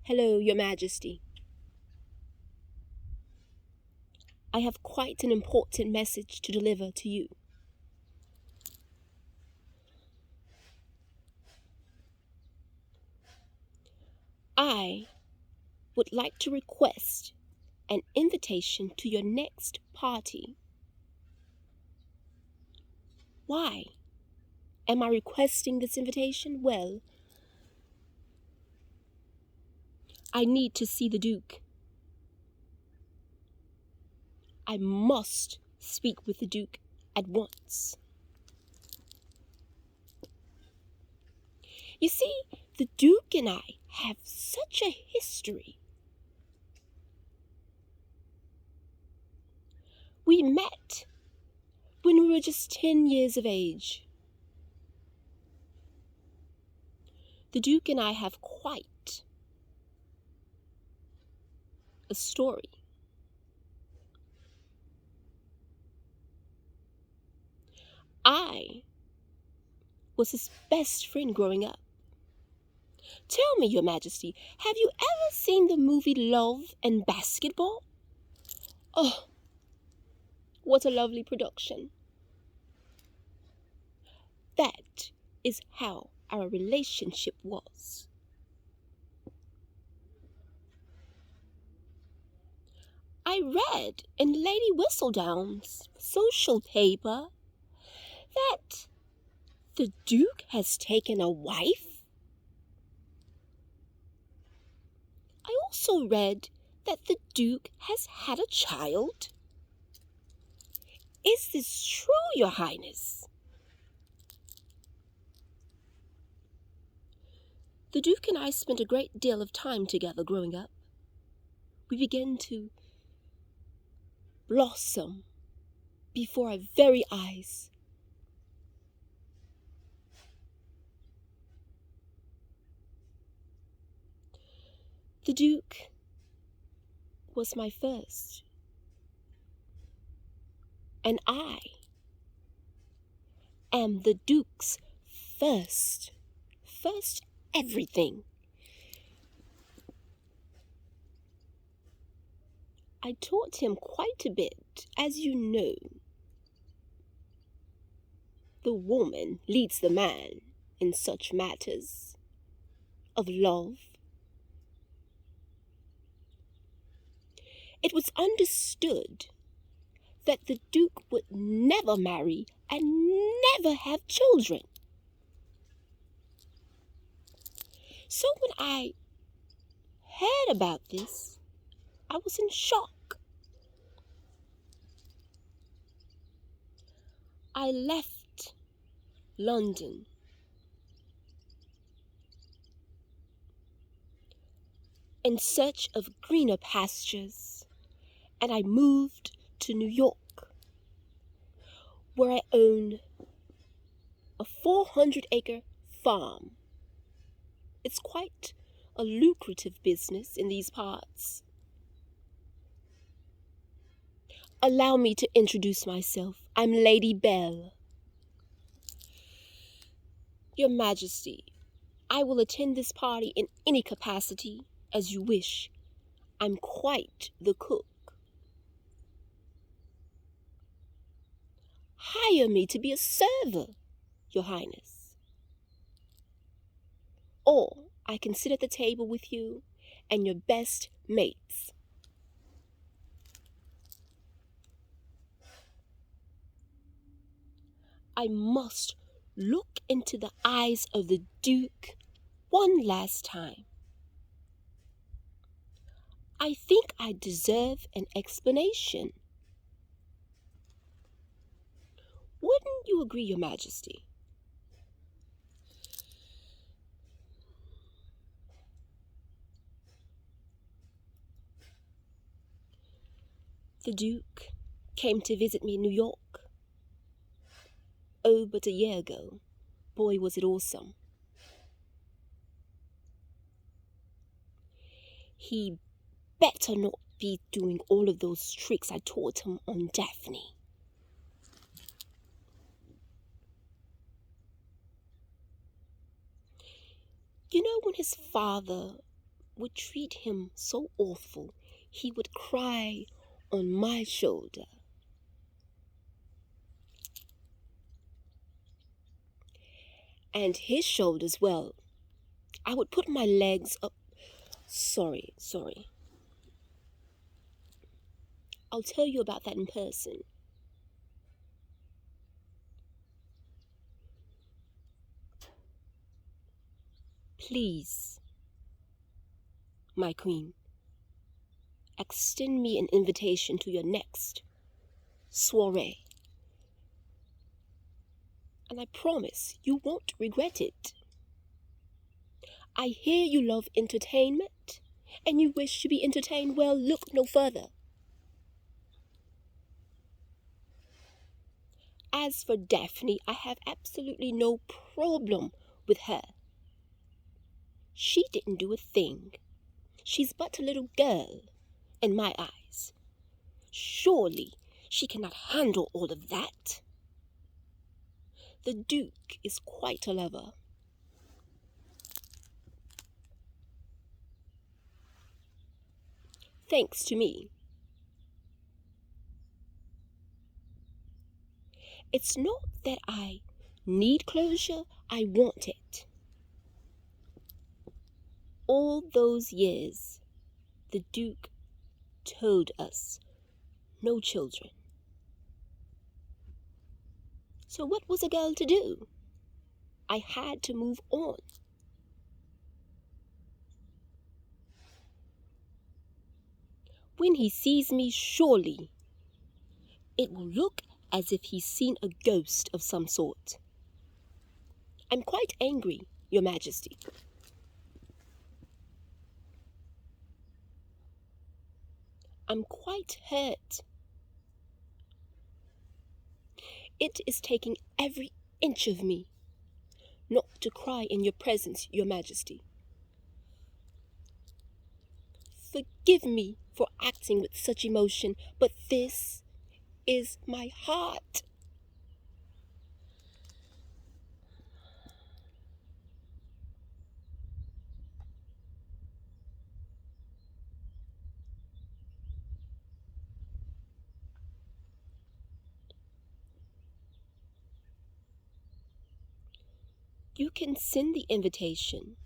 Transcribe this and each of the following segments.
Hello, Your Majesty. I have quite an important message to deliver to you. I would like to request an invitation to your next party. Why am I requesting this invitation? Well, I need to see the Duke. I must speak with the Duke at once. You see, the Duke and I have such a history. We met when we were just 10 years of age. The Duke and I have quite a story. I was his best friend growing up. Tell me, Your Majesty, have you ever seen the movie Love and Basketball? Oh, what a lovely production. That is how our relationship was. I read in Lady Whistledown's social paper that the Duke has taken a wife. I also read that the Duke has had a child. Is this true, Your Highness? The Duke and I spent a great deal of time together growing up. We began to blossom before our very eyes. The Duke was my first, and I am the Duke's first everything. I taught him quite a bit, as you know. The woman leads the man in such matters of love. It was understood that the Duke would never marry and never have children. So when I heard about this, I was in shock. I left London in search of greener pastures, and I moved to New York, where I own a 400-acre farm. It's quite a lucrative business in these parts. Allow me to introduce myself. I'm Lady Belle. Your Majesty, I will attend this party in any capacity as you wish. I'm quite the cook. Hire me to be a server, Your Highness. Or I can sit at the table with you and your best mates. I must look into the eyes of the Duke one last time. I think I deserve an explanation. Wouldn't you agree, Your Majesty? The Duke came to visit me in New York. Oh, but a year ago. Boy, was it awesome. He better not be doing all of those tricks I taught him on Daphne. You know when his father would treat him so awful, he would cry on my shoulder. And his shoulders, well, I would put my legs up. Sorry. I'll tell you about that in person. Please, my queen, extend me an invitation to your next soiree. And I promise you won't regret it. I hear you love entertainment, and you wish to be entertained. Well, look no further. As for Daphne, I have absolutely no problem with her. She didn't do a thing. She's but a little girl, in my eyes. Surely she cannot handle all of that. The Duke is quite a lover. Thanks to me. It's not that I need closure, I want it. All those years, the Duke told us no children. So what was a girl to do? I had to move on. When he sees me, surely it will look as if he's seen a ghost of some sort. I'm quite angry, Your Majesty. I'm quite hurt. It is taking every inch of me not to cry in your presence, Your Majesty. Forgive me for acting with such emotion, but this is my heart. You can send the invitation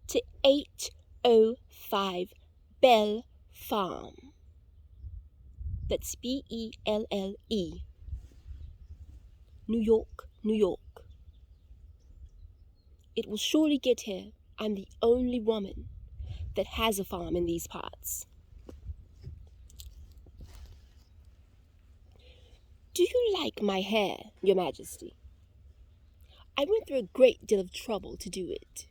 to 805 Bell Farm. That's Belle, New York, New York. It will surely get here. I'm the only woman that has a farm in these parts. Do you like my hair, Your Majesty? I went through a great deal of trouble to do it.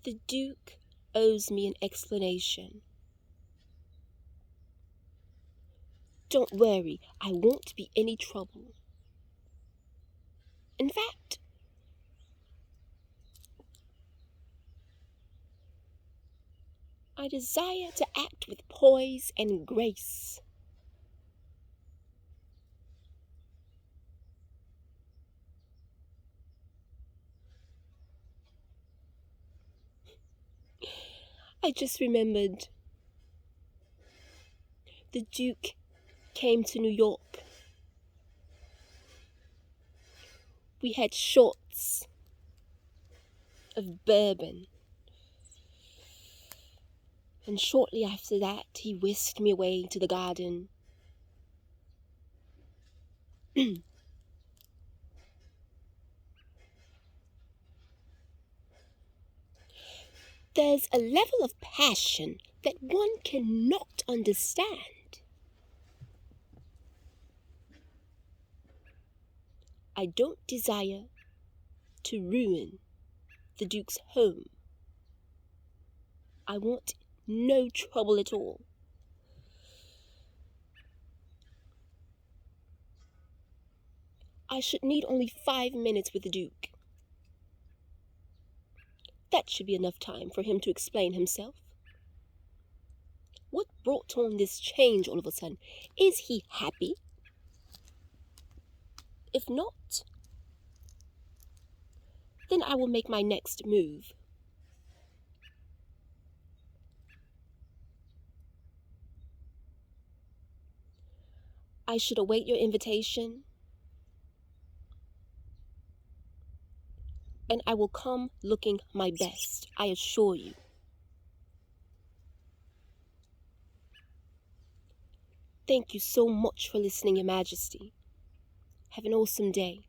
The Duke owes me an explanation. Don't worry, I won't be any trouble. In fact, I desire to act with poise and grace. I just remembered the Duke came to New York. We had shots of bourbon. And shortly after that, he whisked me away to the garden. There's a level of passion that one cannot understand. I don't desire to ruin the Duke's home. I want no trouble at all. I should need only 5 minutes with the Duke. That should be enough time for him to explain himself. What brought on this change all of a sudden? Is he happy? If not, then I will make my next move. I should await your invitation, and I will come looking my best, I assure you. Thank you so much for listening, Your Majesty. Have an awesome day.